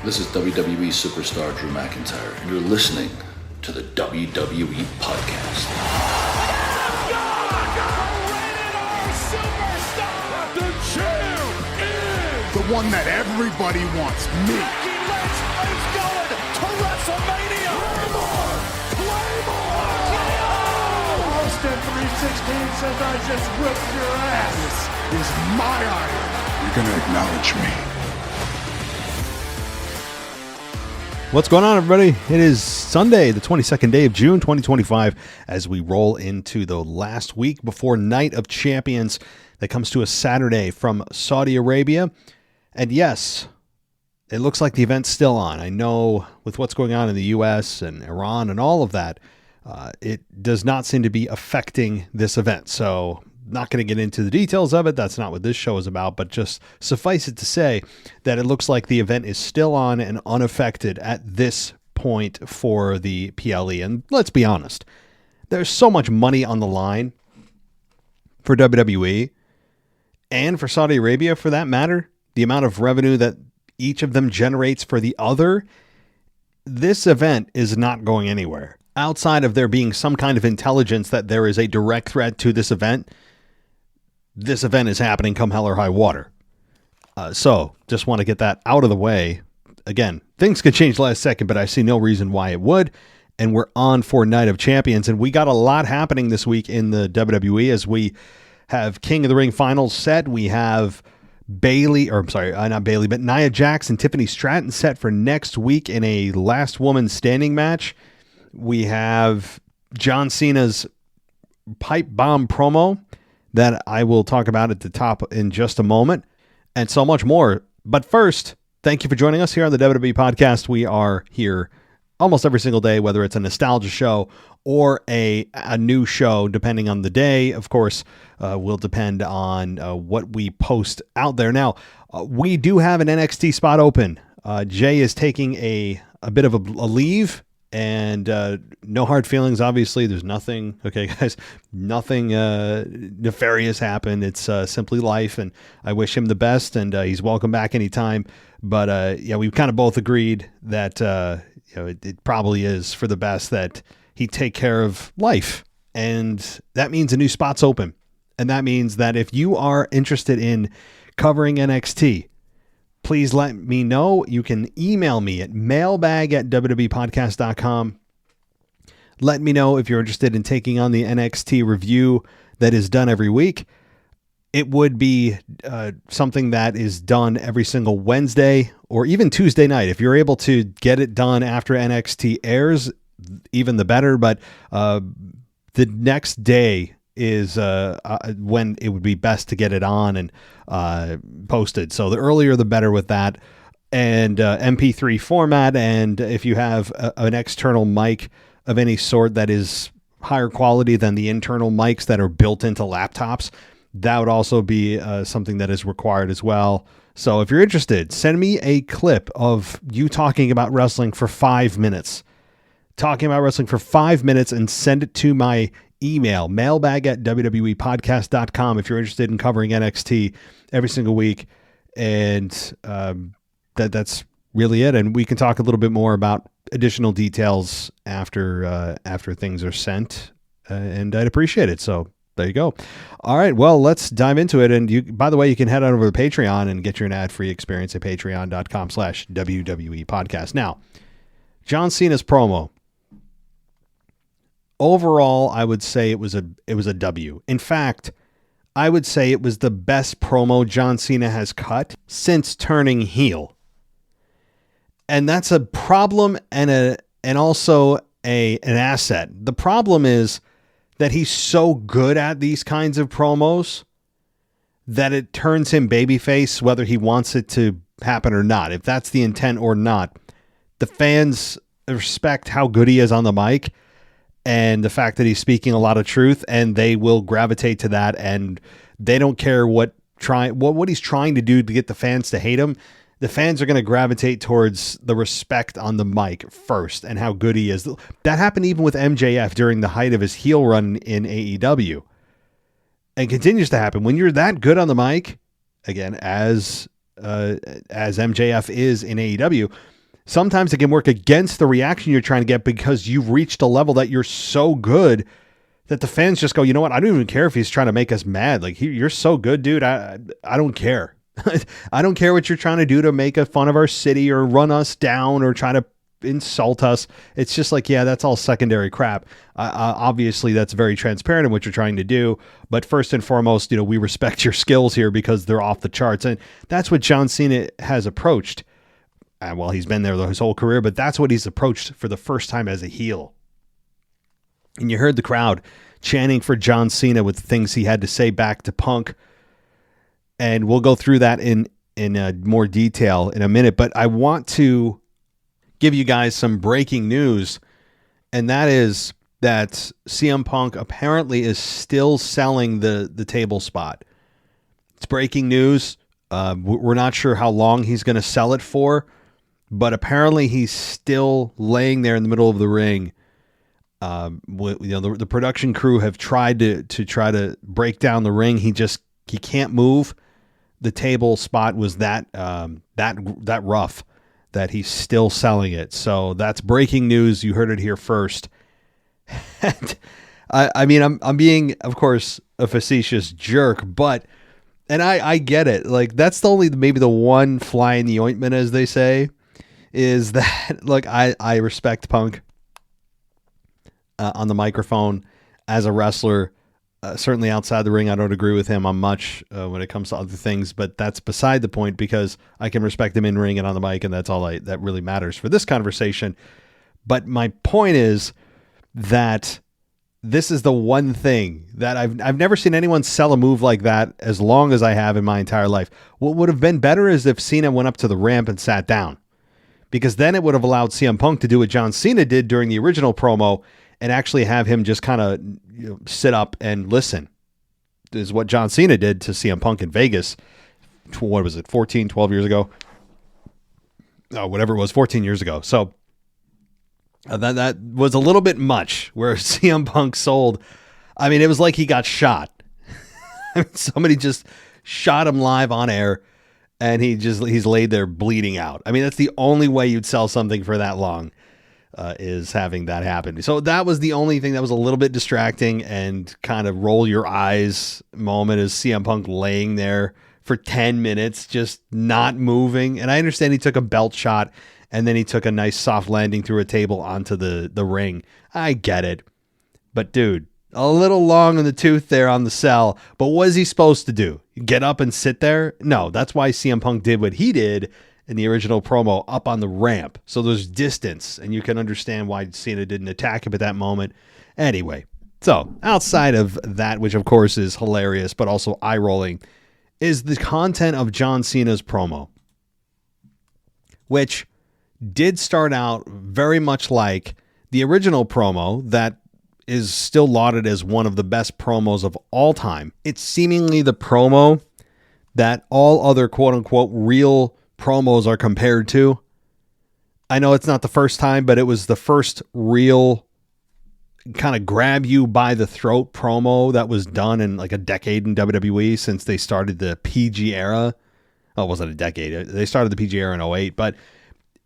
This is WWE superstar Drew McIntyre, and you're listening to the WWE Podcast. The champ is the one that everybody wants, me. It's going to WrestleMania. Claymore! Austin 316 says I just whipped your ass. This is my iron. You're going to acknowledge me. What's going on, everybody? It is Sunday, the 22nd day of June, 2025, as we roll into the last week before Night of Champions that comes to us Saturday from Saudi Arabia. And yes, it looks like the event's still on. I know with what's going on in the U.S. and Iran and all of that, it does not seem to be affecting this event. So not going to get into the details of it. That's not what this show is about, but just suffice it to say that it looks like the event is still on and unaffected at this point for the PLE. And let's be honest, there's so much money on the line for WWE and for Saudi Arabia, for that matter. The amount of revenue that each of them generates for the other, this event is not going anywhere. Outside of there being some kind of intelligence that there is a direct threat to this event is happening come hell or high water. So just want to get that out of the way. Again, things could change last second, but I see no reason why it would. And we're on for Night of Champions. And we got a lot happening this week in the WWE as we have King of the Ring finals set. We have Nia Jax and Tiffany Stratton set for next week in a last woman standing match. We have John Cena's pipe bomb promo that I will talk about at the top in just a moment, and so much more. But first, thank you for joining us here on the WWE Podcast. We are here almost every single day, whether it's a nostalgia show or a new show, depending on the day. Of course, will depend on what we post out there. Now, we do have an NXT spot open. Jay is taking a bit of a leave. And no hard feelings, obviously. There's nothing, okay, guys, nothing nefarious happened. It's simply life, and I wish him the best, and he's welcome back anytime. But, we've kind of both agreed that, it probably is for the best that he take care of life. And that means a new spot's open. And that means that if you are interested in covering NXT, please let me know. You can email me at mailbag@wwepodcast.com. Let me know if you're interested in taking on the NXT review that is done every week. It would be something that is done every single Wednesday or even Tuesday night. If you're able to get it done after NXT airs, even the better. But the next day is when it would be best to get it on and posted. So the earlier the better with that, and MP3 format. And if you have an external mic of any sort that is higher quality than the internal mics that are built into laptops, that would also be something that is required as well. So if you're interested, send me a clip of you talking about wrestling for 5 minutes. And send it to my email, mailbag@wwepodcast.com, if you're interested in covering NXT every single week. And that's really it. And we can talk a little bit more about additional details after things are sent. And I'd appreciate it. So there you go. All right, well, let's dive into it. And by the way, you can head on over to Patreon and get your ad-free experience at patreon.com/WWE podcast. Now, John Cena's promo. Overall, I would say it was a W. In fact, I would say it was the best promo John Cena has cut since turning heel. And that's a problem and also an asset. The problem is that he's so good at these kinds of promos that it turns him babyface, whether he wants it to happen or not. If that's the intent or not, the fans respect how good he is on the mic and the fact that he's speaking a lot of truth, and they will gravitate to that, and they don't care what he's trying to do to get the fans to hate him. The fans are going to gravitate towards the respect on the mic first and how good he is. That happened even with MJF during the height of his heel run in AEW, and continues to happen. When you're that good on the mic, again, as MJF is in AEW, sometimes it can work against the reaction you're trying to get because you've reached a level that you're so good that the fans just go, you know what? I don't even care if he's trying to make us mad. Like, you're so good, dude. I don't care. I don't care what you're trying to do to make a fun of our city or run us down or try to insult us. It's just like, yeah, that's all secondary crap. Obviously, that's very transparent in what you're trying to do. But first and foremost, we respect your skills here because they're off the charts. And that's what John Cena has approached. Well, he's been there his whole career, but that's what he's approached for the first time as a heel. And you heard the crowd chanting for John Cena with the things he had to say back to Punk. And we'll go through that in more detail in a minute. But I want to give you guys some breaking news. And that is that CM Punk apparently is still selling the table spot. It's breaking news. We're not sure how long he's going to sell it for. But apparently he's still laying there in the middle of the ring. The production crew have tried to break down the ring. He can't move. The table spot was that rough that he's still selling it. So that's breaking news. You heard it here first. And I'm being, of course, a facetious jerk, but I get it. Like, that's maybe the one fly in the ointment, as they say, is that, look, I respect Punk on the microphone as a wrestler. Certainly outside the ring, I don't agree with him on much when it comes to other things, but that's beside the point because I can respect him in ring and on the mic, and that's all that really matters for this conversation. But my point is that this is the one thing that I've never seen anyone sell a move like that as long as I have in my entire life. What would have been better is if Cena went up to the ramp and sat down, because then it would have allowed CM Punk to do what John Cena did during the original promo and actually have him just kind of sit up and listen. This is what John Cena did to CM Punk in Vegas. What was it, 12 years ago? Oh, whatever it was, 14 years ago. So that was a little bit much where CM Punk sold. I mean, it was like he got shot. Somebody just shot him live on air and he's laid there bleeding out. I mean, that's the only way you'd sell something for that long. Is having that happen. So that was the only thing that was a little bit distracting and kind of roll your eyes moment, is CM Punk laying there for 10 minutes, just not moving. And I understand he took a belt shot and then he took a nice soft landing through a table onto the ring. I get it. But dude, a little long in the tooth there on the sell. But what is he supposed to do? Get up and sit there? No, that's why CM Punk did what he did in the original promo, up on the ramp. So there's distance, and you can understand why Cena didn't attack him at that moment. Anyway, so outside of that, which of course is hilarious, but also eye-rolling, is the content of John Cena's promo, which did start out very much like the original promo that is still lauded as one of the best promos of all time. It's seemingly the promo that all other quote-unquote real promos are compared to. I know it's not the first time, but it was the first real kind of grab you by the throat promo that was done in like a decade in WWE since they started the PG era. Oh, it wasn't a decade. They started the PG era in 08, but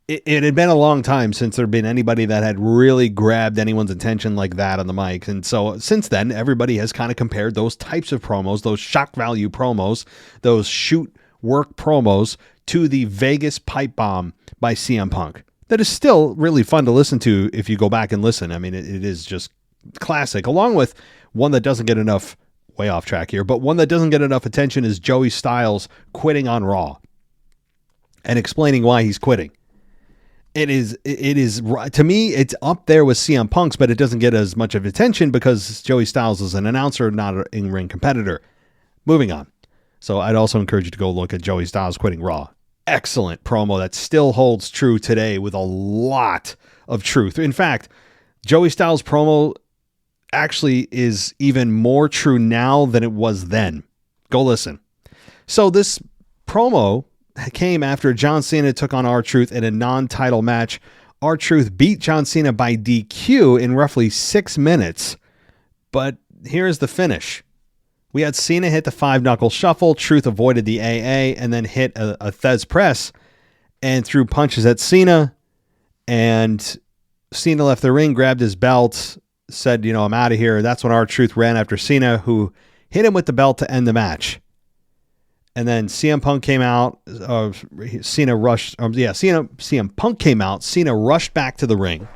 it had been a long time since there had been anybody that had really grabbed anyone's attention like that on the mic. And so since then, everybody has kind of compared those types of promos, those shock value promos, those shoot work promos, to the Vegas pipe bomb by CM Punk. That is still really fun to listen to if you go back and listen. I mean, it is just classic, along with one that doesn't get enough, way off track here, but one that doesn't get enough attention is Joey Styles quitting on Raw and explaining why he's quitting. It is, to me, it's up there with CM Punk's, but it doesn't get as much of attention because Joey Styles is an announcer, not an in-ring competitor. Moving on. So I'd also encourage you to go look at Joey Styles quitting Raw. Excellent promo that still holds true today with a lot of truth. In fact, Joey Styles' promo actually is even more true now than it was then. Go listen. So this promo came after John Cena took on R-Truth in a non-title match. R-Truth beat John Cena by DQ in roughly 6 minutes. But here's the finish. We had Cena hit the 5-knuckle shuffle. Truth avoided the AA and then hit a Thez press and threw punches at Cena. And Cena left the ring, grabbed his belt, said, I'm out of here. That's when R-Truth ran after Cena, who hit him with the belt to end the match. And then CM Punk came out. CM Punk came out. Cena rushed back to the ring.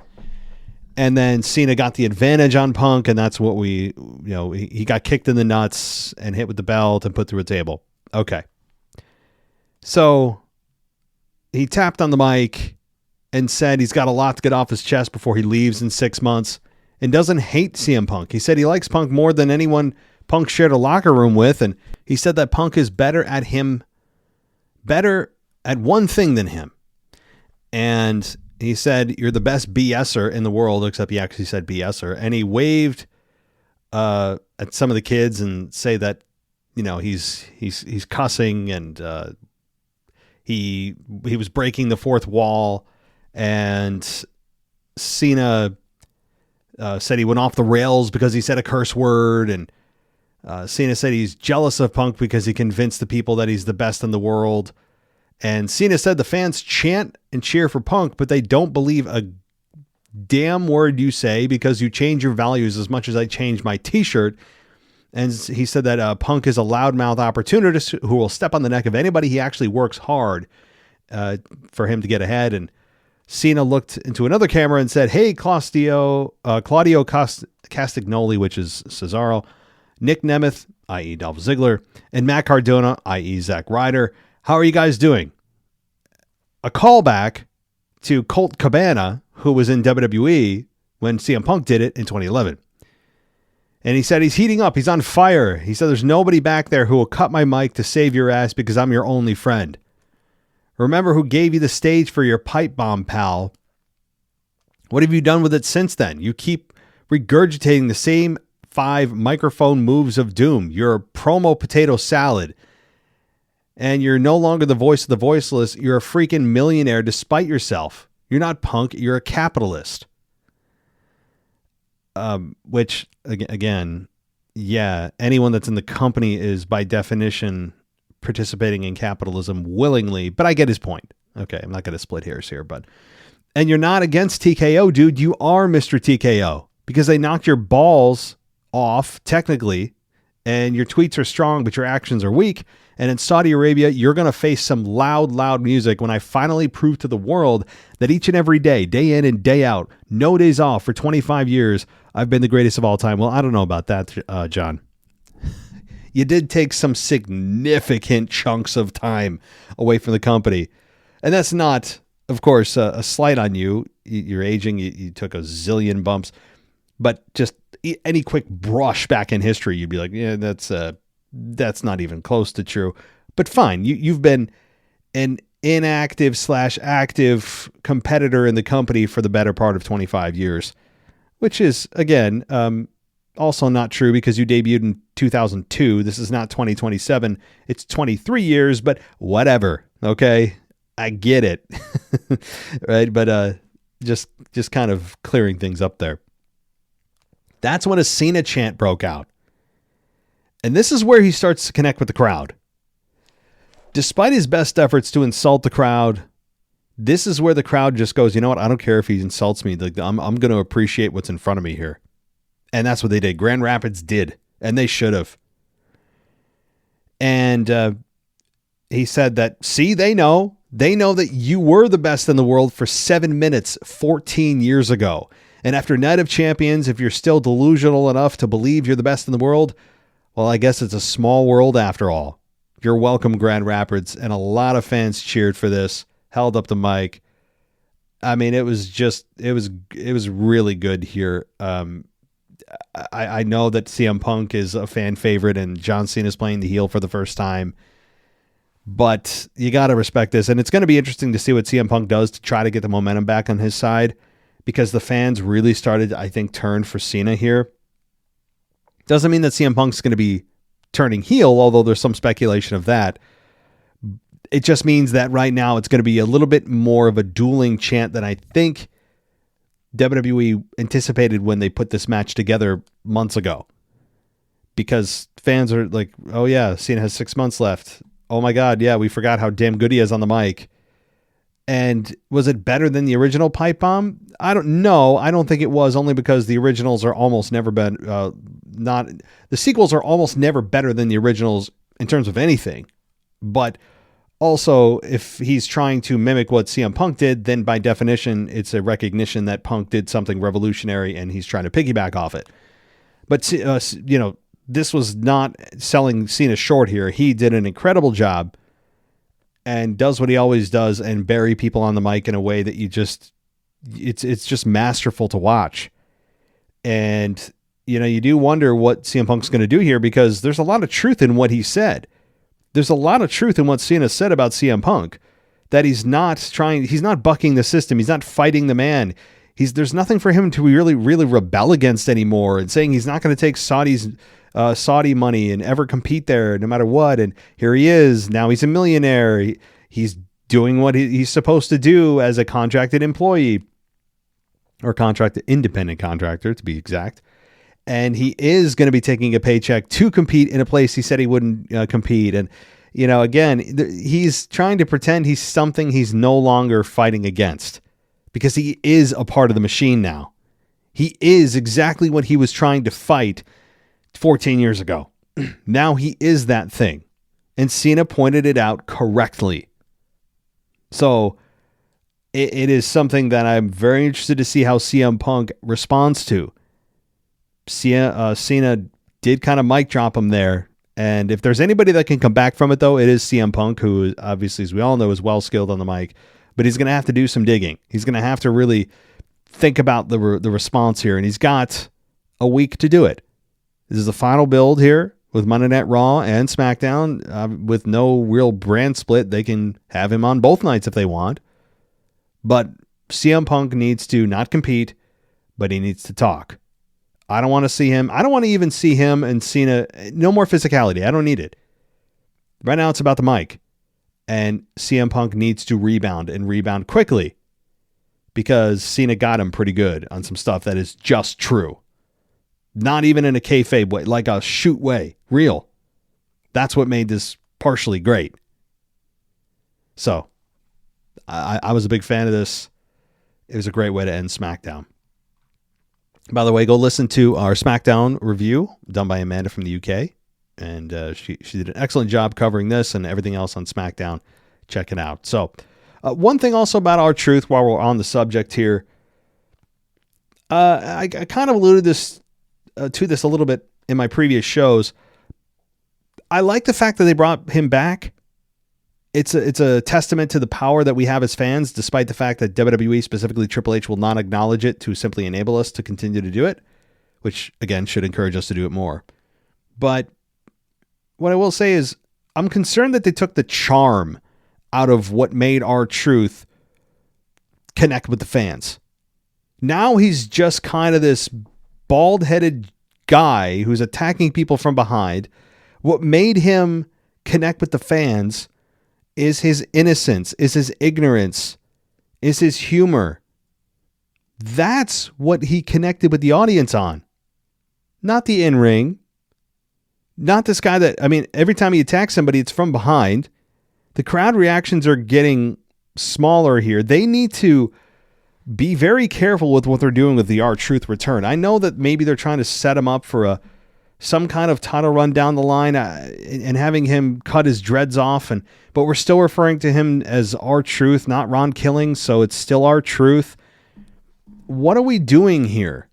And then Cena got the advantage on Punk, and that's what he got kicked in the nuts and hit with the belt and put through a table. Okay. So he tapped on the mic and said he's got a lot to get off his chest before he leaves in 6 months and doesn't hate CM Punk. He said he likes Punk more than anyone Punk shared a locker room with, and he said that Punk is better at one thing than him. And he said, you're the best BSer in the world, except he actually said BSer. And he waved at some of the kids and say that, he's cussing and he was breaking the fourth wall. And Cena said he went off the rails because he said a curse word. And Cena said he's jealous of Punk because he convinced the people that he's the best in the world. And Cena said the fans chant and cheer for Punk, but they don't believe a damn word you say because you change your values as much as I change my t-shirt. And he said that Punk is a loudmouth opportunist who will step on the neck of anybody he actually works hard for him to get ahead. And Cena looked into another camera and said, hey, Claudio Castagnoli, which is Cesaro, Nick Nemeth, i.e. Dolph Ziggler, and Matt Cardona, i.e. Zack Ryder. How are you guys doing? A callback to Colt Cabana, who was in WWE when CM Punk did it in 2011. And he said he's heating up. He's on fire. He said there's nobody back there who will cut my mic to save your ass because I'm your only friend. Remember who gave you the stage for your pipe bomb, pal. What have you done with it since then? You keep regurgitating the same 5 microphone moves of doom. You're a promo potato salad. And you're no longer the voice of the voiceless. You're a freaking millionaire despite yourself. You're not Punk. You're a capitalist. Which, again, yeah, anyone that's in the company is by definition participating in capitalism willingly. But I get his point. Okay, I'm not going to split hairs here. And you're not against TKO, dude. You are Mr. TKO because they knocked your balls off, technically, and your tweets are strong, but your actions are weak. And in Saudi Arabia, you're going to face some loud music when I finally prove to the world that each and every day, day in and day out, no days off for 25 years, I've been the greatest of all time. Well, I don't know about that, John. You did take some significant chunks of time away from the company. And that's not, of course, a slight on you. You're aging. You took a zillion bumps. But just any quick brush back in history, you'd be like, yeah, that's not even close to true. But fine, you've been an inactive/active competitor in the company for the better part of 25 years, which is, again, also not true because you debuted in 2002. This is not 2027. It's 23 years, but whatever. Okay, I get it. Right? But just kind of clearing things up there. That's when a Cena chant broke out. And this is where he starts to connect with the crowd. Despite his best efforts to insult the crowd, this is where the crowd just goes, you know what? I don't care if he insults me. I'm going to appreciate what's in front of me here. And that's what they did. Grand Rapids did. And they should have. And he said that, see, they know. They know that you were the best in the world for 7 minutes 14 years ago. And after Night of Champions, if you're still delusional enough to believe you're the best in the world, well, I guess it's a small world after all. You're welcome, Grand Rapids. And a lot of fans cheered for this, held up the mic. I mean, it was really good here. I know that CM Punk is a fan favorite and John Cena is playing the heel for the first time, but you got to respect this. And it's going to be interesting to see what CM Punk does to try to get the momentum back on his side, because the fans really started, I think, turn for Cena here. Doesn't mean that CM Punk's going to be turning heel, although there's some speculation of that. It just means that right now it's going to be a little bit more of a dueling chant than I think WWE anticipated when they put this match together months ago. Because fans are like, oh yeah, Cena has 6 months left. Oh my God, yeah, we forgot how damn good he is on the mic. And was it better than the original pipe bomb? I don't know. I don't think it was, only because the originals are almost never been the sequels are almost never better than the originals in terms of anything. But also, if he's trying to mimic what CM Punk did, then by definition, it's a recognition that Punk did something revolutionary and he's trying to piggyback off it. But, this was not selling Cena short here. He did an incredible job and does what he always does and bury people on the mic in a way that it's just masterful to watch. And, you do wonder what CM Punk's going to do here, because there's a lot of truth in what he said. There's a lot of truth in what Cena said about CM Punk, that he's not bucking the system. He's not fighting the man. There's nothing for him to really, really rebel against anymore, and saying he's not going to take Saudi money and ever compete there no matter what. And here he is. Now he's a millionaire. He's doing what he's supposed to do as a contracted employee, or independent contractor to be exact. And he is going to be taking a paycheck to compete in a place he said he wouldn't compete. And, again, he's trying to pretend he's something he's no longer fighting against, because he is a part of the machine now. He is exactly what he was trying to fight 14 years ago. Now he is that thing. And Cena pointed it out correctly. So it is something that I'm very interested to see how CM Punk responds to. Cena did kind of mic drop him there. And if there's anybody that can come back from it, though, it is CM Punk, who obviously, as we all know, is well skilled on the mic. But he's going to have to do some digging. He's going to have to really think about the response here. And he's got a week to do it. This is the final build here with Monday Night Raw and SmackDown. With no real brand split, they can have him on both nights if they want. But CM Punk needs to not compete, but he needs to talk. I don't want to see him. I don't want to even see him and Cena. No more physicality. I don't need it. Right now it's about the mic. And CM Punk needs to rebound, and rebound quickly, because Cena got him pretty good on some stuff that is just true. Not even in a kayfabe way, like a shoot way. Real. That's what made this partially great. So, I was a big fan of this. It was a great way to end SmackDown. By the way, go listen to our SmackDown review done by Amanda from the UK. And she did an excellent job covering this and everything else on SmackDown. Check it out. So, one thing also about R-Truth while we're on the subject here. I kind of alluded to this a little bit in my previous shows. I like the fact that they brought him back. It's a testament to the power that we have as fans, despite the fact that WWE, specifically Triple H, will not acknowledge it to simply enable us to continue to do it, which, again, should encourage us to do it more. But what I will say is I'm concerned that they took the charm out of what made R-Truth connect with the fans. Now he's just kind of this bald-headed guy who's attacking people from behind. What made him connect with the fans is his innocence, is his ignorance, is his humor. That's what he connected with the audience on. Not the in-ring. Not this guy that, every time he attacks somebody, it's from behind. The crowd reactions are getting smaller here. They need to be very careful with what they're doing with the R-Truth return. I know that maybe they're trying to set him up for some kind of title run down the line and having him cut his dreads off. But we're still referring to him as R-Truth, not Ron Killing, so it's still R-Truth. What are we doing here?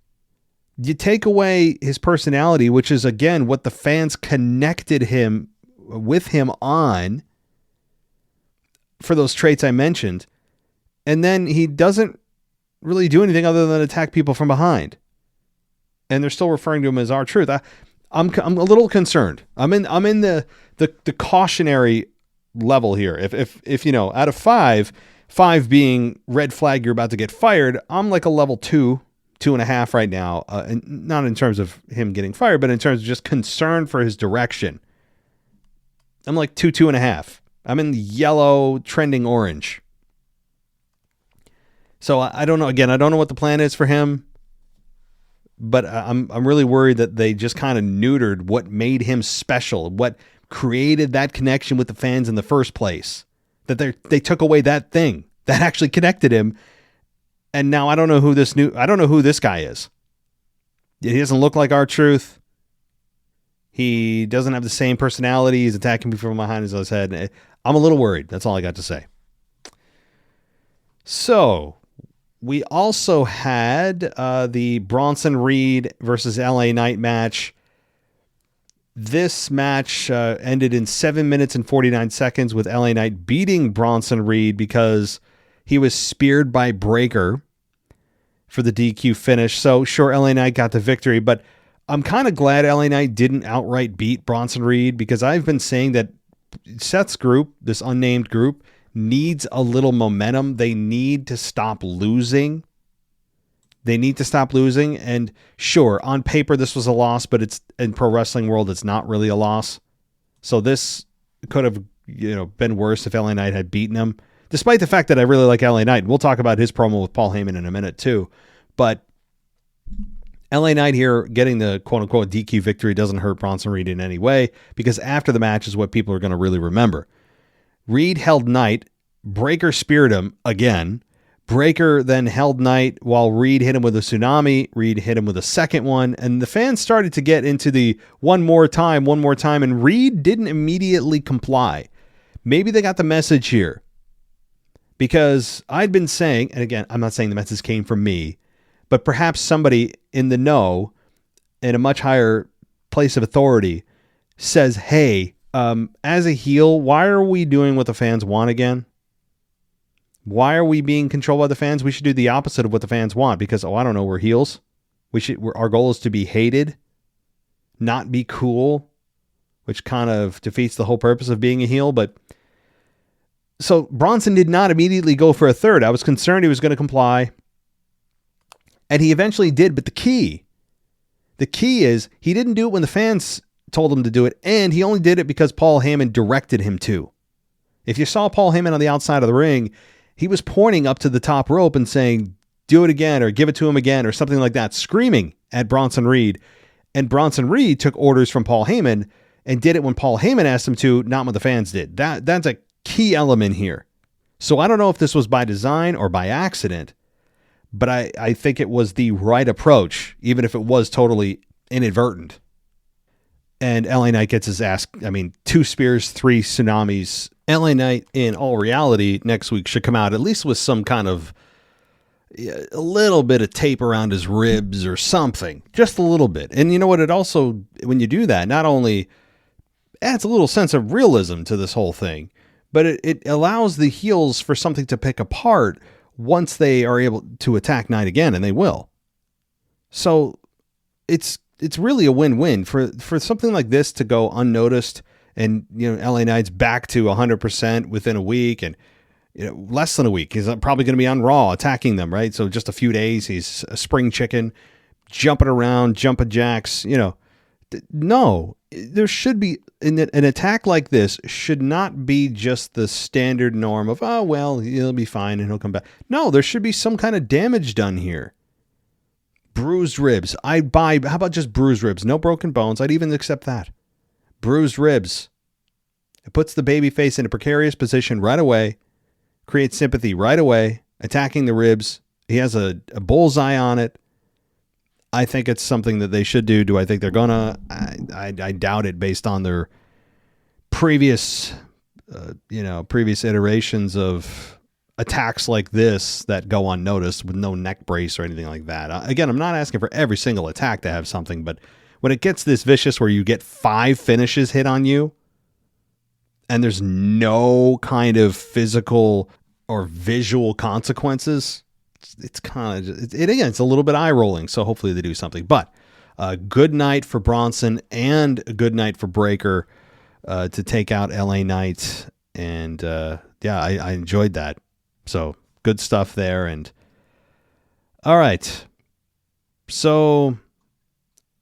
You take away his personality, which is, again, what the fans connected him with him on for those traits I mentioned. And then he doesn't really do anything other than attack people from behind. And they're still referring to him as R-Truth. I'm a little concerned. I'm in the cautionary level here. If out of 5 being red flag, you're about to get fired, I'm like a level 2.5 right now. And not in terms of him getting fired, but in terms of just concern for his direction. I'm like 2.5. I'm in the yellow, trending orange. So I don't know. Again, I don't know what the plan is for him, but I'm really worried that they just kind of neutered what made him special, what created that connection with the fans in the first place. That they took away that thing that actually connected him. And now I don't know who this guy is. He doesn't look like R-Truth. He doesn't have the same personality. He's attacking me from behind his head. I'm a little worried. That's all I got to say. So we also had the Bronson Reed versus LA Knight match. This match ended in 7 minutes and 49 seconds with LA Knight beating Bronson Reed because he was speared by Breakker for the DQ finish. So sure, LA Knight got the victory, but I'm kind of glad LA Knight didn't outright beat Bronson Reed, because I've been saying that Seth's group, this unnamed group, needs a little momentum. They need to stop losing. And sure, on paper, this was a loss, but it's in pro wrestling world, it's not really a loss. So this could have, been worse if LA Knight had beaten him, despite the fact that I really like LA Knight. We'll talk about his promo with Paul Heyman in a minute too. But LA Knight here getting the quote unquote DQ victory doesn't hurt Bronson Reed in any way, because after the match is what people are going to really remember. Reed held Knight. Breakker speared him again. Breakker then held Knight while Reed hit him with a tsunami. Reed hit him with a second one, and the fans started to get into the one more time, and Reed didn't immediately comply. Maybe they got the message here, because I'd been saying, and again, I'm not saying the message came from me, but perhaps somebody in the know, in a much higher place of authority, says, hey, as a heel, why are we doing what the fans want again? Why are we being controlled by the fans? We should do the opposite of what the fans want, because, I don't know, we're heels. Our goal is to be hated, not be cool, which kind of defeats the whole purpose of being a heel. But so Bronson did not immediately go for a third. I was concerned he was going to comply, and he eventually did. But the key is he didn't do it when the fans told him to do it, and he only did it because Paul Heyman directed him to. If you saw Paul Heyman on the outside of the ring, he was pointing up to the top rope and saying, do it again, or give it to him again, or something like that, screaming at Bronson Reed. And Bronson Reed took orders from Paul Heyman and did it when Paul Heyman asked him to, not when the fans did. That's a key element here. So I don't know if this was by design or by accident, but I think it was the right approach, even if it was totally inadvertent. And LA Knight gets his ass, 2 spears, 3 tsunamis. LA Knight, in all reality, next week should come out at least with some kind of a little bit of tape around his ribs or something, just a little bit. And you know what? It also, when you do that, not only adds a little sense of realism to this whole thing, but it allows the heels for something to pick apart once they are able to attack Knight again, and they will. So it's really a win-win for something like this to go unnoticed. And, LA Knight's back to 100% within a week, and less than a week. He's probably going to be on Raw attacking them, right? So just a few days, he's a spring chicken, jumping around, jumping jacks. No, there should be an attack like this should not be just the standard norm of, oh, well, he'll be fine and he'll come back. No, there should be some kind of damage done here. Bruised ribs. How about just bruised ribs? No broken bones. I'd even accept that. Bruised ribs. It puts the babyface in a precarious position right away, creates sympathy right away, attacking the ribs. He has a bullseye on it. I think it's something that they should do. Do I think they're gonna? I doubt it, based on their previous iterations of attacks like this that go unnoticed with no neck brace or anything like that. Again, I'm not asking for every single attack to have something, but when it gets this vicious where you get 5 finishes hit on you and there's no kind of physical or visual consequences, it's kind of, it's a little bit eye rolling. So hopefully they do something. But good night for Bronson and a good night for Breakker to take out LA Knight. And I enjoyed that. So good stuff there. And all right. So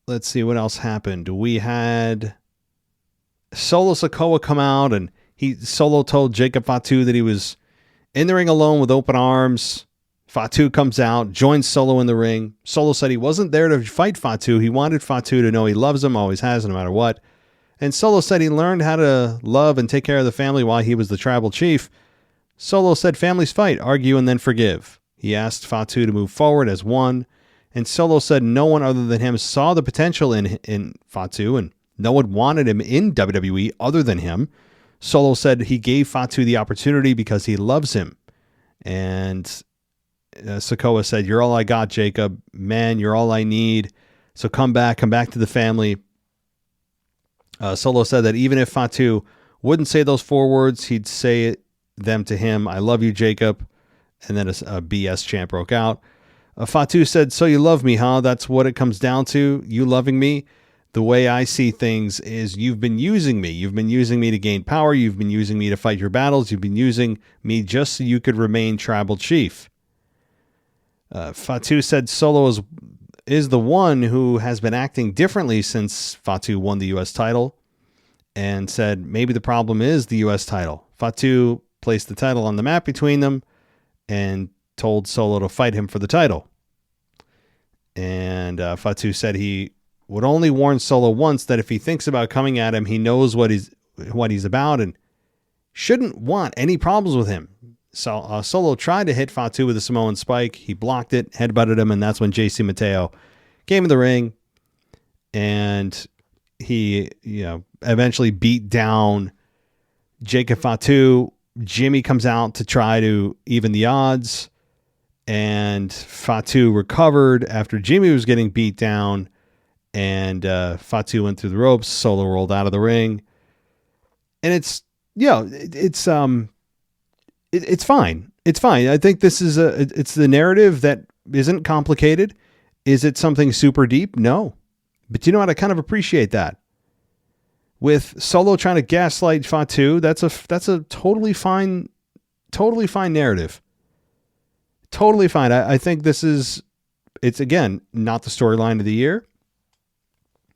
let's see what else happened. We had Solo Sikoa come out, and Solo told Jacob Fatu that he was in the ring alone with open arms. Fatu comes out, joins Solo in the ring. Solo said he wasn't there to fight Fatu. He wanted Fatu to know he loves him, always has, no matter what. And Solo said he learned how to love and take care of the family while he was the tribal chief. Solo said families fight, argue, and then forgive. He asked Fatu to move forward as one, and Solo said no one other than him saw the potential in Fatu, and no one wanted him in WWE other than him. Solo said he gave Fatu the opportunity because he loves him. And Sikoa said, "You're all I got, Jacob. Man, you're all I need. So come back to the family." Solo said that even if Fatu wouldn't say those 4 words, he'd say them to him. "I love you, Jacob." And then a BS chant broke out. Fatu said, "So you love me, huh? That's what it comes down to? You loving me? The way I see things is you've been using me. You've been using me to gain power. You've been using me to fight your battles. You've been using me just so you could remain tribal chief." Fatu said Solo is the one who has been acting differently since Fatu won the U.S. title, and said maybe the problem is the U.S. title. Fatu placed the title on the map between them and told Solo to fight him for the title. And Fatu said he would only warn Solo once that if he thinks about coming at him, he knows what he's about and shouldn't want any problems with him. So Solo tried to hit Fatu with a Samoan spike. He blocked it, headbutted him, and that's when JC Mateo came in the ring, and he eventually beat down Jacob Fatu. Jimmy comes out to try to even the odds, and Fatu recovered after Jimmy was getting beat down, and Fatu went through the ropes. Solo rolled out of the ring, and it's fine. It's fine. I think this is it's the narrative that isn't complicated. Is it something super deep? No. But you know what? I kind of appreciate that. With Solo trying to gaslight Fatu, that's a totally fine narrative. Totally fine. I think it's again, not the storyline of the year,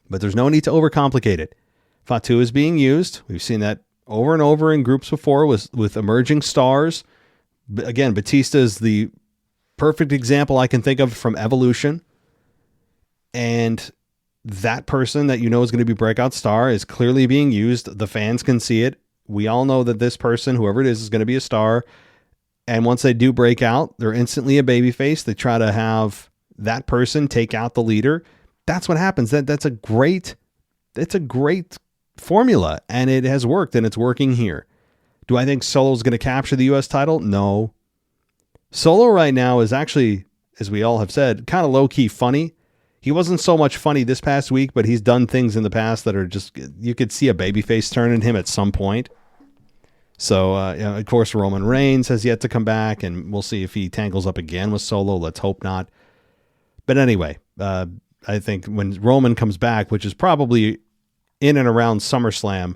but there's no need to overcomplicate it. Fatu is being used. We've seen that over and over in groups before with emerging stars. Again, Batista is the perfect example I can think of from Evolution. And that person that you know is going to be breakout star is clearly being used. The fans can see it. We all know that this person, whoever it is going to be a star. And once they do break out, they're instantly a babyface. They try to have that person take out the leader. That's what happens. That's a great formula, and it has worked, and it's working here. Do I think Solo's going to capture the U.S. title? No. Solo right now is actually, as we all have said, kind of low-key funny. He wasn't so much funny this past week, but he's done things in the past that are just, you could see a babyface turn in him at some point. So, of course, Roman Reigns has yet to come back, and we'll see if he tangles up again with Solo. Let's hope not. But anyway, I think when Roman comes back, which is probably in and around SummerSlam,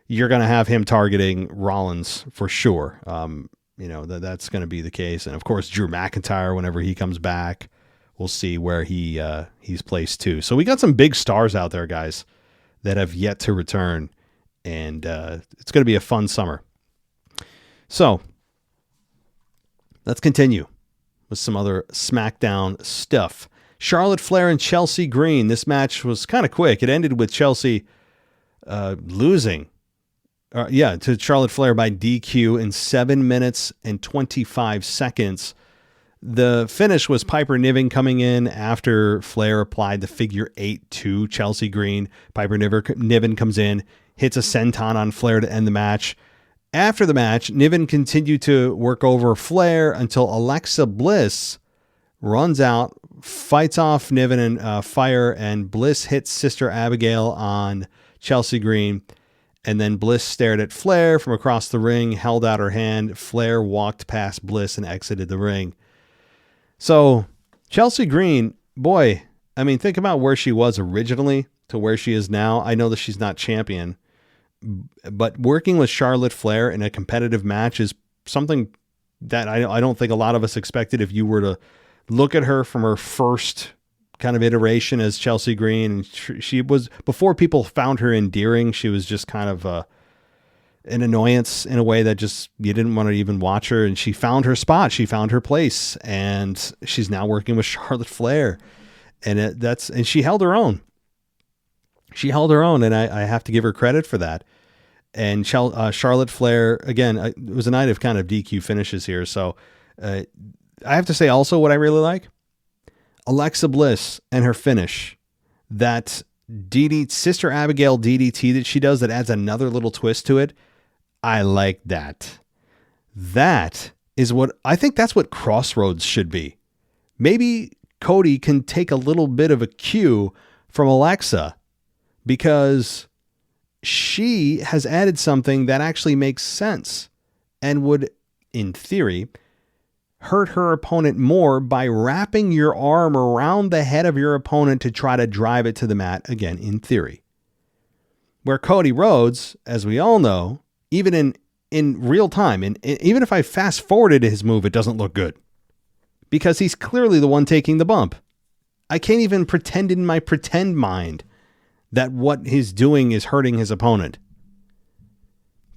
you're going to have him targeting Rollins for sure. That's going to be the case. And of course, Drew McIntyre, whenever he comes back, we'll see where he's placed too. So we got some big stars out there, guys, that have yet to return. And it's going to be a fun summer. So let's continue with some other SmackDown stuff. Charlotte Flair and Chelsea Green. This match was kind of quick. It ended with Chelsea losing to Charlotte Flair by DQ in 7 minutes and 25 seconds. The finish was Piper Niven coming in after Flair applied the figure 8 to Chelsea Green. Piper Niven comes in, hits a senton on Flair to end the match. After the match, Niven continued to work over Flair until Alexa Bliss runs out, fights off Niven and Fire, and Bliss hits Sister Abigail on Chelsea Green. And then Bliss stared at Flair from across the ring, held out her hand. Flair walked past Bliss and exited the ring. So Chelsea Green, boy, I mean, think about where she was originally to where she is now. I know that she's not champion, but working with Charlotte Flair in a competitive match is something that I don't think a lot of us expected. If you were to look at her from her first kind of iteration as Chelsea Green, she was, before people found her endearing, she was just kind of an annoyance in a way that just, you didn't want to even watch her. And she found her spot. She found her place, and she's now working with Charlotte Flair, and she held her own. She held her own, and I have to give her credit for that. And Charlotte Flair, again, it was a night of kind of DQ finishes here. So I have to say also what I really like, Alexa Bliss and her finish, that Sister Abigail DDT that she does that adds another little twist to it. I like that. That is what I think that's what Crossroads should be. Maybe Cody can take a little bit of a cue from Alexa, because she has added something that actually makes sense and would, in theory, hurt her opponent more by wrapping your arm around the head of your opponent to try to drive it to the mat, again, in theory. Where Cody Rhodes, as we all know, even in real time, and even if I fast forwarded his move, it doesn't look good. Because he's clearly the one taking the bump. I can't even pretend in my pretend mind that what he's doing is hurting his opponent.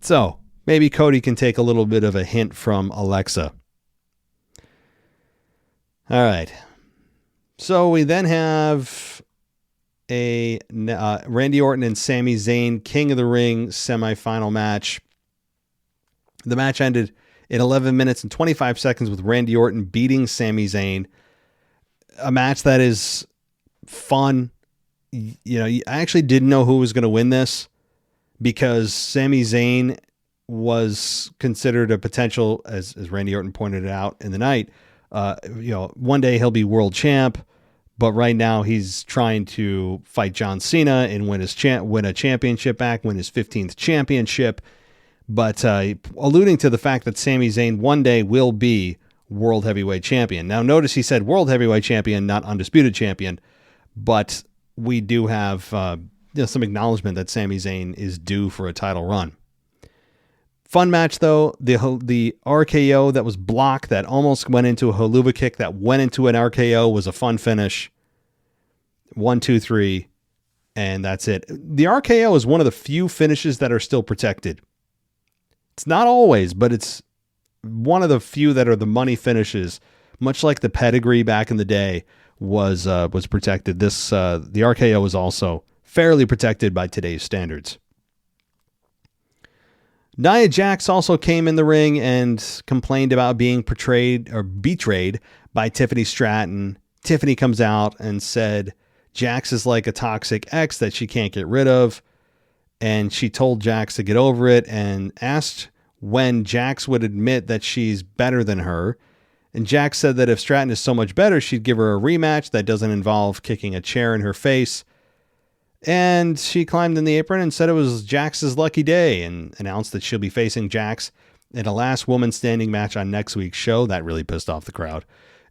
So maybe Cody can take a little bit of a hint from Alexa. All right. So we then have a Randy Orton and Sami Zayn King of the Ring semifinal match. The match ended in 11 minutes and 25 seconds with Randy Orton beating Sami Zayn. A match that is fun. You know, I actually didn't know who was going to win this, because Sami Zayn was considered a potential, as Randy Orton pointed out in the night, one day he'll be world champ, but right now he's trying to fight John Cena and win a championship back, win his 15th championship. But alluding to the fact that Sami Zayn one day will be world heavyweight champion. Now, notice he said world heavyweight champion, not undisputed champion, but we do have some acknowledgement that Sami Zayn is due for a title run. Fun match, though. The RKO that was blocked, that almost went into a haluva kick, that went into an RKO, was a fun finish. 1, 2, 3, and that's it. The RKO is one of the few finishes that are still protected. It's not always, but it's one of the few that are the money finishes, much like the pedigree back in the day was protected. The RKO was also fairly protected by today's standards. Nia Jax also came in the ring and complained about being betrayed by Tiffany Stratton. Tiffany comes out and said Jax is like a toxic ex that she can't get rid of, and she told Jax to get over it and asked when Jax would admit that she's better than her. And Jax said that if Stratton is so much better, she'd give her a rematch that doesn't involve kicking a chair in her face. And she climbed in the apron and said it was Jax's lucky day and announced that she'll be facing Jax in a last woman standing match on next week's show. That really pissed off the crowd.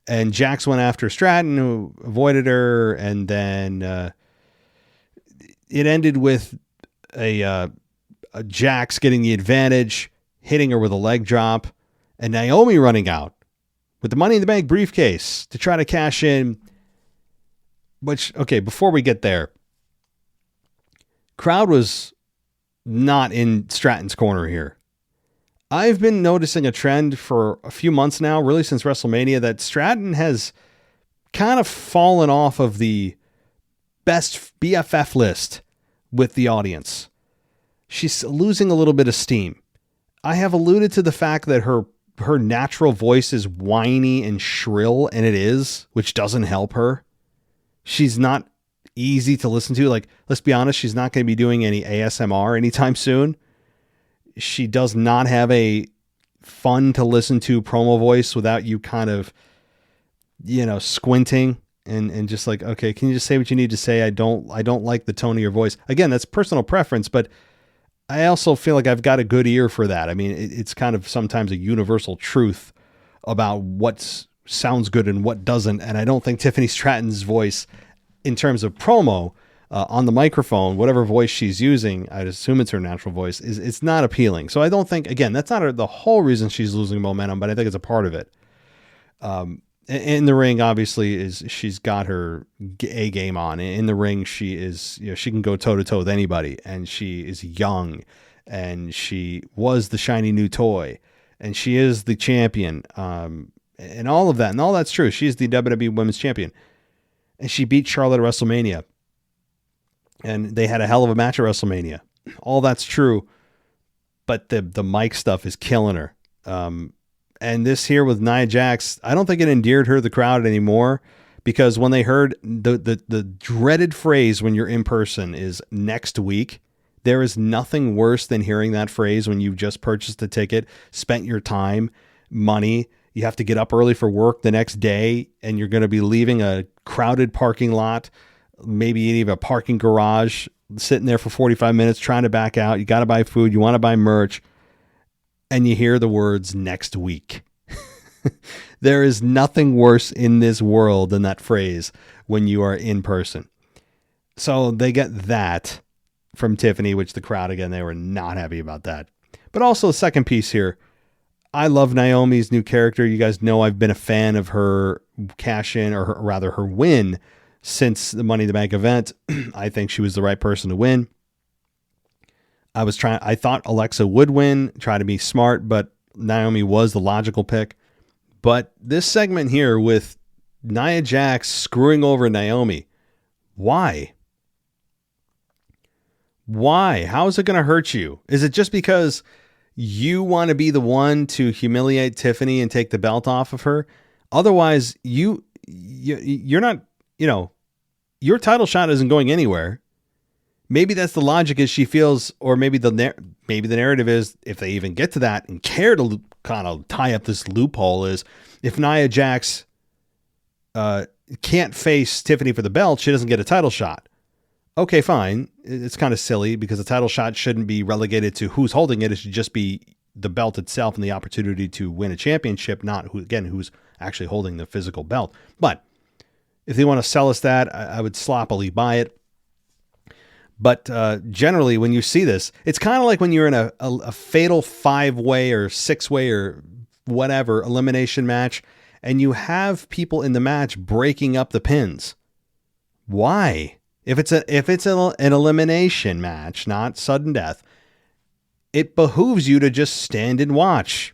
And Jax went after Stratton, who avoided her. And then it ended with a Jax getting the advantage, hitting her with a leg drop, and Naomi running out with the Money in the Bank briefcase to try to cash in. Which, okay, before we get there, crowd was not in Stratton's corner here. I've been noticing a trend for a few months now, really since WrestleMania, that Stratton has kind of fallen off of the best BFF list with the audience. She's losing a little bit of steam. I have alluded to the fact that her natural voice is whiny and shrill, and it is, which doesn't help her. She's not easy to listen to. Like, let's be honest, she's not going to be doing any ASMR anytime soon. She does not have a fun to listen to promo voice without you kind of, squinting and just like, okay, can you just say what you need to say? I don't like the tone of your voice. Again, that's personal preference, but I also feel like I've got a good ear for that. I mean, it's kind of sometimes a universal truth about what sounds good and what doesn't. And I don't think Tiffany Stratton's voice, in terms of promo on the microphone, whatever voice she's using, I'd assume it's her natural voice, it's not appealing. So I don't think, again, that's not the whole reason she's losing momentum, but I think it's a part of it. In the ring, obviously, she's got her A game on. In the ring, she is, she can go toe to toe with anybody, and she is young, and she was the shiny new toy, and she is the champion, and all of that, and all that's true. She's the WWE Women's Champion, and she beat Charlotte at WrestleMania, and they had a hell of a match at WrestleMania. All that's true, but the mic stuff is killing her. And this here with Nia Jax, I don't think it endeared her to the crowd anymore, because when they heard the dreaded phrase when you're in person is next week, there is nothing worse than hearing that phrase when you've just purchased a ticket, spent your time, money. You have to get up early for work the next day, and you're going to be leaving a crowded parking lot, maybe even a parking garage, sitting there for 45 minutes trying to back out. You got to buy food. You want to buy merch. And you hear the words next week. There is nothing worse in this world than that phrase when you are in person. So they get that from Tiffany, which the crowd, again, they were not happy about that. But also the second piece here, I love Naomi's new character. You guys know I've been a fan of her cash in, or rather her win, since the Money in the Bank event. I think she was the right person to win. I thought Alexa would win, try to be smart, but Naomi was the logical pick. But this segment here with Nia Jax screwing over Naomi, why? Why? How is it going to hurt you? Is it just because you want to be the one to humiliate Tiffany and take the belt off of her? Otherwise, you're not, your title shot isn't going anywhere. Maybe that's the logic, is she feels, or maybe the narrative is, if they even get to that and care to kind of tie up this loophole, is if Nia Jax can't face Tiffany for the belt, she doesn't get a title shot. Okay, fine. It's kind of silly, because the title shot shouldn't be relegated to who's holding it. It should just be the belt itself and the opportunity to win a championship, not who's actually holding the physical belt. But if they want to sell us that, I would sloppily buy it. But generally, when you see this, it's kind of like when you're in a fatal 5-way or 6-way or whatever elimination match, and you have people in the match breaking up the pins. Why? If it's an elimination match, not sudden death, it behooves you to just stand and watch.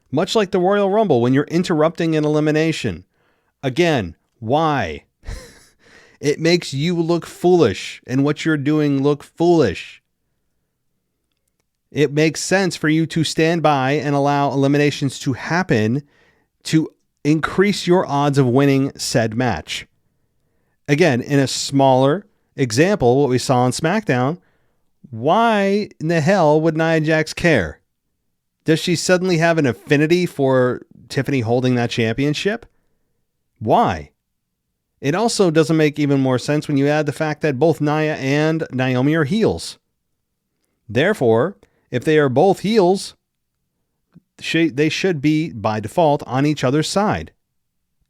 Much like the Royal Rumble, when you're interrupting an elimination. Again, why? It makes you look foolish, and what you're doing look foolish. It makes sense for you to stand by and allow eliminations to happen to increase your odds of winning said match. Again, in a smaller example, what we saw on SmackDown, why in the hell would Nia Jax care? Does she suddenly have an affinity for Tiffany holding that championship? Why? It also doesn't make even more sense when you add the fact that both Nia and Naomi are heels. Therefore, if they are both heels, they should be, by default, on each other's side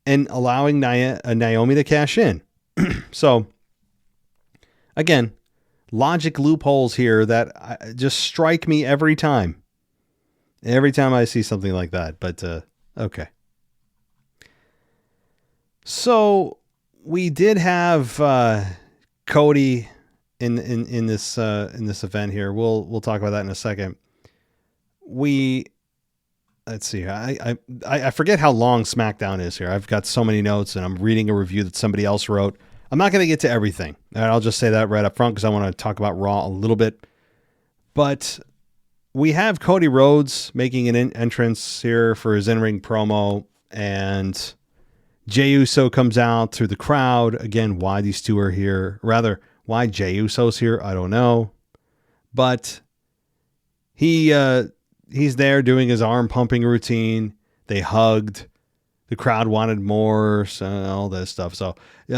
and allowing Naomi to cash in. So, again, logic loopholes here that just strike me every time. Every time I see something like that. But, okay. So, we did have Cody in this event here. We'll talk about that in a second. Let's see. I forget how long SmackDown is here. I've got so many notes, and I'm reading a review that somebody else wrote. I'm not going to get to everything. And I'll just say that right up front, because I want to talk about Raw a little bit. But we have Cody Rhodes making an entrance here for his in-ring promo, and Jey Uso comes out through the crowd. Again, why these two are here. Rather, why Jey Uso's here, I don't know. But he's there doing his arm pumping routine. They hugged. The crowd wanted more, so all this stuff. So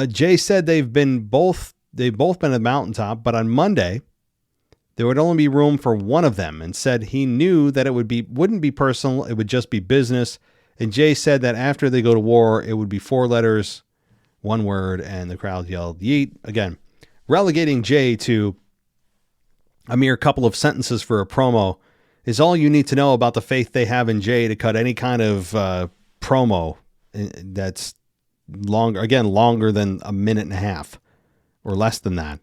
Jey said they've both been at the mountaintop, but on Monday there would only be room for one of them, and said he knew that it wouldn't be personal, it would just be business. And Jey said that after they go to war, it would be 4 letters, 1 word, and the crowd yelled yeet. Again, relegating Jey to a mere couple of sentences for a promo is all you need to know about the faith they have in Jey to cut any kind of promo that's longer than a minute and a half or less than that.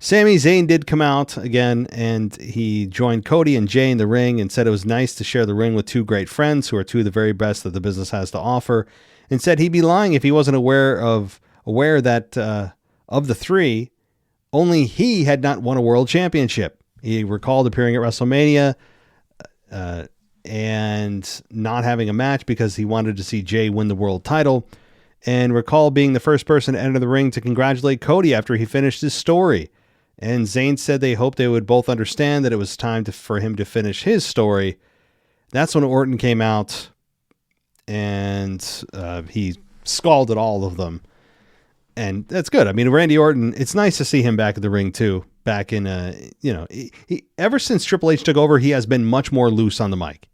Sami Zayn did come out again, and he joined Cody and Jey in the ring and said it was nice to share the ring with 2 great friends who are 2 of the very best that the business has to offer, and said he'd be lying if he wasn't aware that of the 3, only he had not won a world championship. He recalled appearing at WrestleMania and not having a match because he wanted to see Jay win the world title, and recalled being the first person to enter the ring to congratulate Cody after he finished his story. And Zayn said they hoped they would both understand that it was time for him to finish his story. That's when Orton came out, and he scalded all of them. And that's good. I mean, Randy Orton, it's nice to see him back in the ring too. Back in, ever since Triple H took over, he has been much more loose on the mic.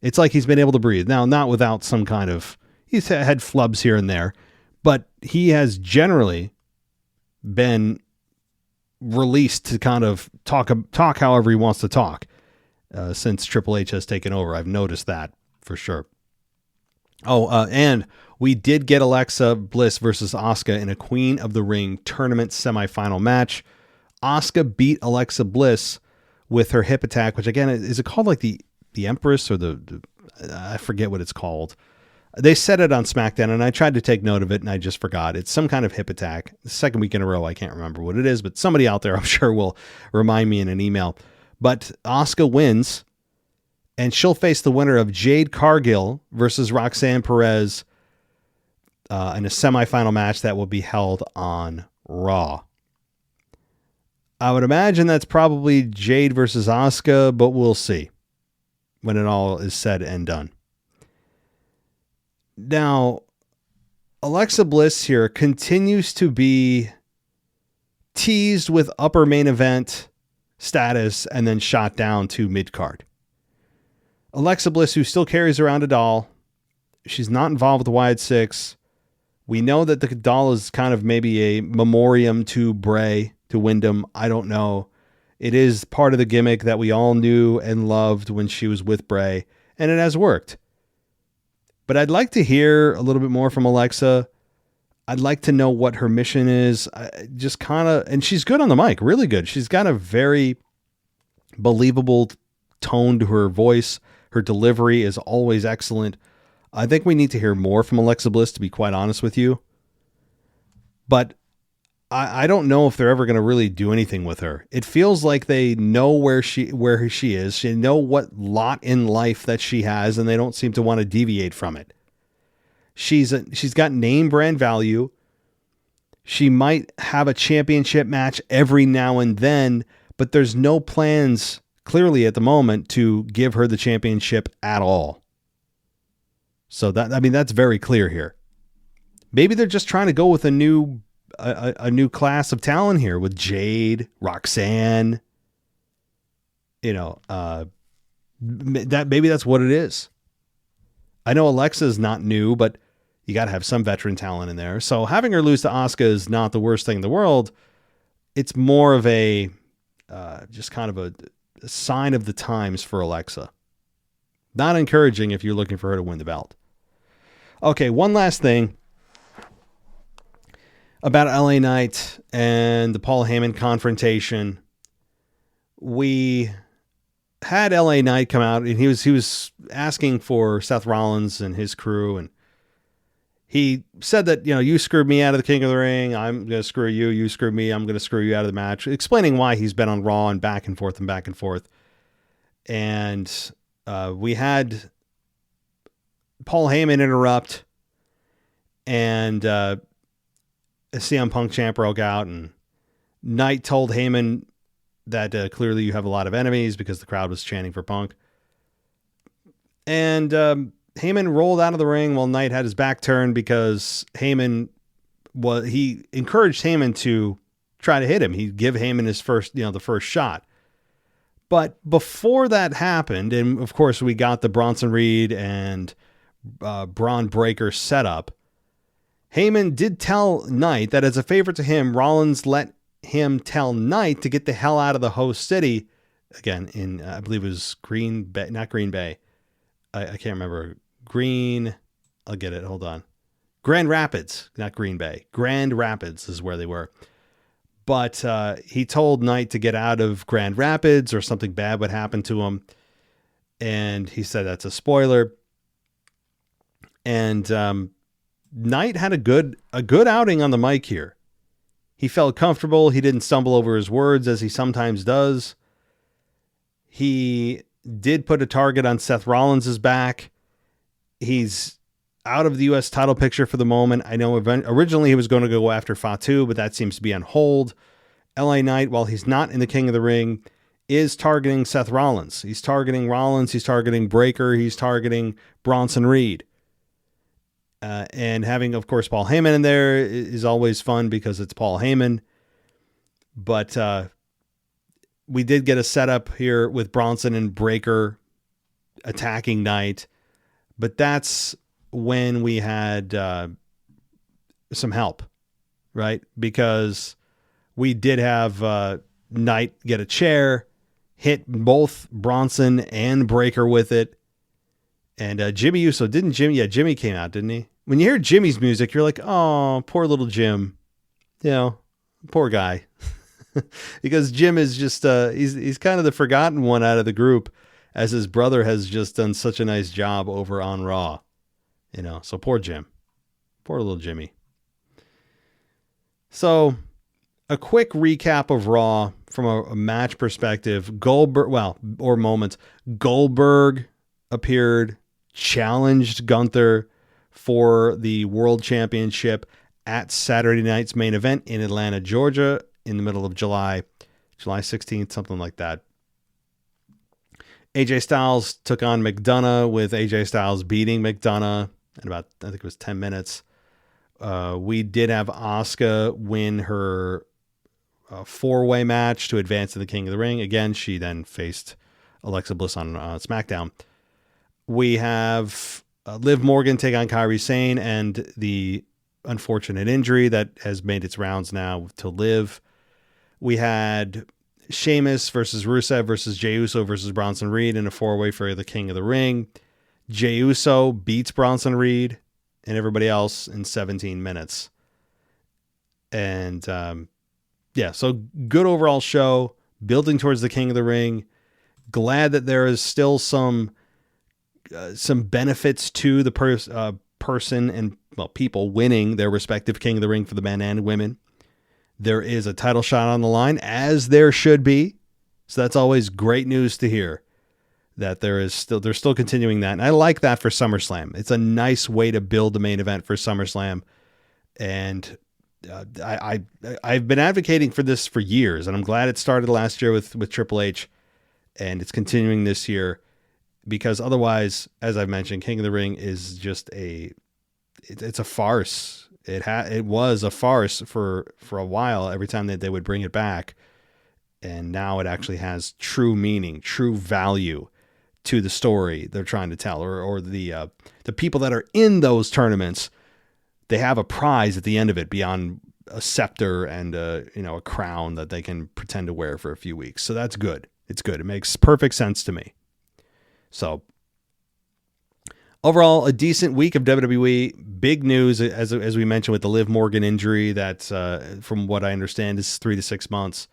It's like he's been able to breathe. Now, not without some kind of, he's had flubs here and there, but he has generally been released to kind of talk however he wants to talk since Triple H has taken over. I've noticed that for sure. And we did get Alexa Bliss versus Asuka in a Queen of the Ring tournament semifinal match. Asuka beat Alexa Bliss with her hip attack, which again, is it called like the Empress or the I forget what it's called. They said it on SmackDown, and I tried to take note of it, and I just forgot. It's some kind of hip attack. The second week in a row, I can't remember what it is, but somebody out there, I'm sure, will remind me in an email. But Asuka wins, and she'll face the winner of Jade Cargill versus Roxanne Perez in a semifinal match that will be held on Raw. I would imagine that's probably Jade versus Asuka, but we'll see when it all is said and done. Now, Alexa Bliss here continues to be teased with upper main event status and then shot down to mid-card. Alexa Bliss, who still carries around a doll, she's not involved with the Wyatt Six. We know that the doll is kind of maybe a memoriam to Bray, to Wyndham. I don't know. It is part of the gimmick that we all knew and loved when she was with Bray, and it has worked. But I'd like to hear a little bit more from Alexa. I'd like to know what her mission is. Just kind of, and she's good on the mic, really good. She's got a very believable tone to her voice. Her delivery is always excellent. I think we need to hear more from Alexa Bliss, to be quite honest with you. But I don't know if they're ever going to really do anything with her. It feels like they know where she is. They know what lot in life that she has, and they don't seem to want to deviate from it. She's got name brand value. She might have a championship match every now and then, but there's no plans clearly at the moment to give her the championship at all. So that's very clear here. Maybe they're just trying to go with a new class of talent here with Jade, Roxanne, that maybe that's what it is. I know Alexa's not new, but you got to have some veteran talent in there. So having her lose to Asuka is not the worst thing in the world. It's more of a, just kind of a sign of the times for Alexa. Not encouraging if you're looking for her to win the belt. Okay. One last thing about LA Knight and the Paul Heyman confrontation. We had LA Knight come out, and he was asking for Seth Rollins and his crew, and he said that, you screwed me out of the King of the Ring. I'm going to screw you. You screwed me. I'm going to screw you out of the match. Explaining why he's been on Raw and back and forth and back and forth. And we had Paul Heyman interrupt, and CM Punk chant broke out, and Knight told Heyman that clearly you have a lot of enemies because the crowd was chanting for Punk. And Heyman rolled out of the ring while Knight had his back turned because he encouraged Heyman to try to hit him. He'd give Heyman his first, the first shot. But before that happened, and of course we got the Bronson Reed and Braun Breaker setup, Heyman did tell Knight that as a favor to him, Rollins let him tell Knight to get the hell out of the host city. Again, in, I believe it was Green Bay, not Green Bay. I can't remember. I'll get it. Hold on. Grand Rapids, not Green Bay. Grand Rapids is where they were. But he told Knight to get out of Grand Rapids or something bad would happen to him. And he said that's a spoiler. And Knight had a good outing on the mic here. He felt comfortable. He didn't stumble over his words as he sometimes does. He did put a target on Seth Rollins' back. He's out of the U.S. title picture for the moment. I know originally he was going to go after Fatu, but that seems to be on hold. LA Knight, while he's not in the King of the Ring, is targeting Seth Rollins. He's targeting Rollins. He's targeting Breakker. He's targeting Bronson Reed. And having, of course, Paul Heyman in there is always fun because it's Paul Heyman. But we did get a setup here with Bronson and Breakker attacking Knight. But that's when we had some help, right? Because we did have Knight get a chair, hit both Bronson and Breakker with it. And Jimmy Uso, didn't Jimmy? Yeah, Jimmy came out, didn't he? When you hear Jimmy's music, you're like, oh, poor little Jim. You know, poor guy. Because Jim is just, he's kind of the forgotten one out of the group, as his brother has just done such a nice job over on Raw. You know, so poor Jim. Poor little Jimmy. So, a quick recap of Raw from a match perspective. Moments. Goldberg appeared, challenged Gunther for the World Championship at Saturday night's main event in Atlanta, Georgia, in the middle of July 16th, something like that. AJ Styles took on McDonough, with AJ Styles beating McDonough in about, I think it was 10 minutes. We did have Asuka win her four-way match to advance to the King of the Ring. Again, she then faced Alexa Bliss on SmackDown. We have Liv Morgan take on Kairi Sane, and the unfortunate injury that has made its rounds now to Liv. We had Sheamus versus Rusev versus Jey Uso versus Bronson Reed in a four-way for the King of the Ring. Jey Uso beats Bronson Reed and everybody else in 17 minutes. And so good overall show, building towards the King of the Ring. Glad that there is still some benefits to the person and people winning their respective King of the Ring for the men and women. There is a title shot on the line, as there should be. So that's always great news to hear, that they're still continuing that. And I like that for SummerSlam. It's a nice way to build the main event for SummerSlam. And I've been advocating for this for years, and I'm glad it started last year with Triple H, and it's continuing this year, because otherwise, as I've mentioned, King of the Ring is just it's a farce. It was a farce for a while, every time that they would bring it back. And now it actually has true meaning, true value to the story they're trying to tell, or the people that are in those tournaments. They have a prize at the end of it beyond a scepter and a crown that they can pretend to wear for a few weeks. So that's good. It's good. It makes perfect sense to me. So overall, a decent week of WWE. Big news, as we mentioned, with the Liv Morgan injury that, from what I understand, is 3 to 6 months.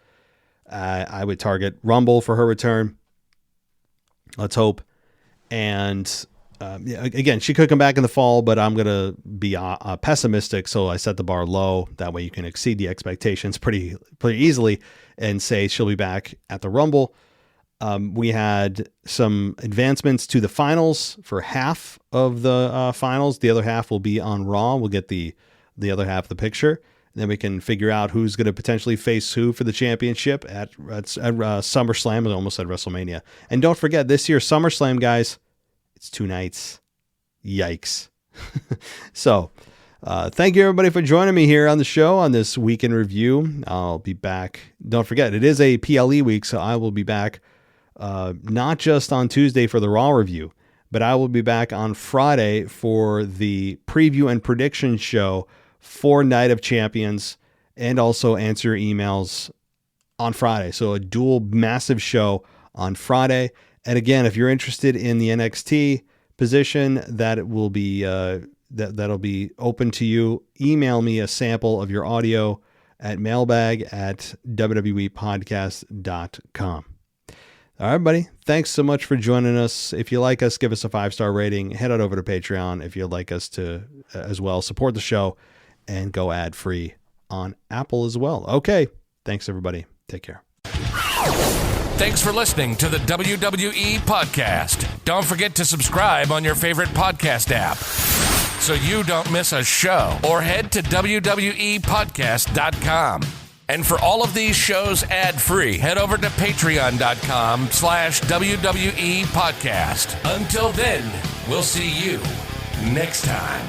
I would target Rumble for her return. Let's hope. And again, she could come back in the fall, but I'm going to be pessimistic, so I set the bar low. That way you can exceed the expectations pretty easily and say she'll be back at the Rumble. We had some advancements to the finals for half of the finals. The other half will be on Raw. We'll get the other half of the picture. And then we can figure out who's going to potentially face who for the championship at SummerSlam. I almost said WrestleMania. And don't forget, this year's SummerSlam, guys, it's 2 nights. Yikes. So, thank you everybody for joining me here on the show on this week in review. I'll be back. Don't forget, it is a PLE week, so I will be back not just on Tuesday for the Raw review, but I will be back on Friday for the preview and prediction show for Night of Champions, and also answer your emails on Friday. So a dual massive show on Friday. And again, if you're interested in the NXT position, that will be that'll be open to you. Email me a sample of your audio at mailbag@wwepodcast.com. All right, buddy. Thanks so much for joining us. If you like us, give us a 5-star rating. Head on over to Patreon if you'd like us to as well. Support the show and go ad-free on Apple as well. Okay. Thanks, everybody. Take care. Thanks for listening to the WWE Podcast. Don't forget to subscribe on your favorite podcast app so you don't miss a show, or head to WWEpodcast.com. And for all of these shows ad-free, head over to patreon.com/WWE Podcast. Until then, we'll see you next time.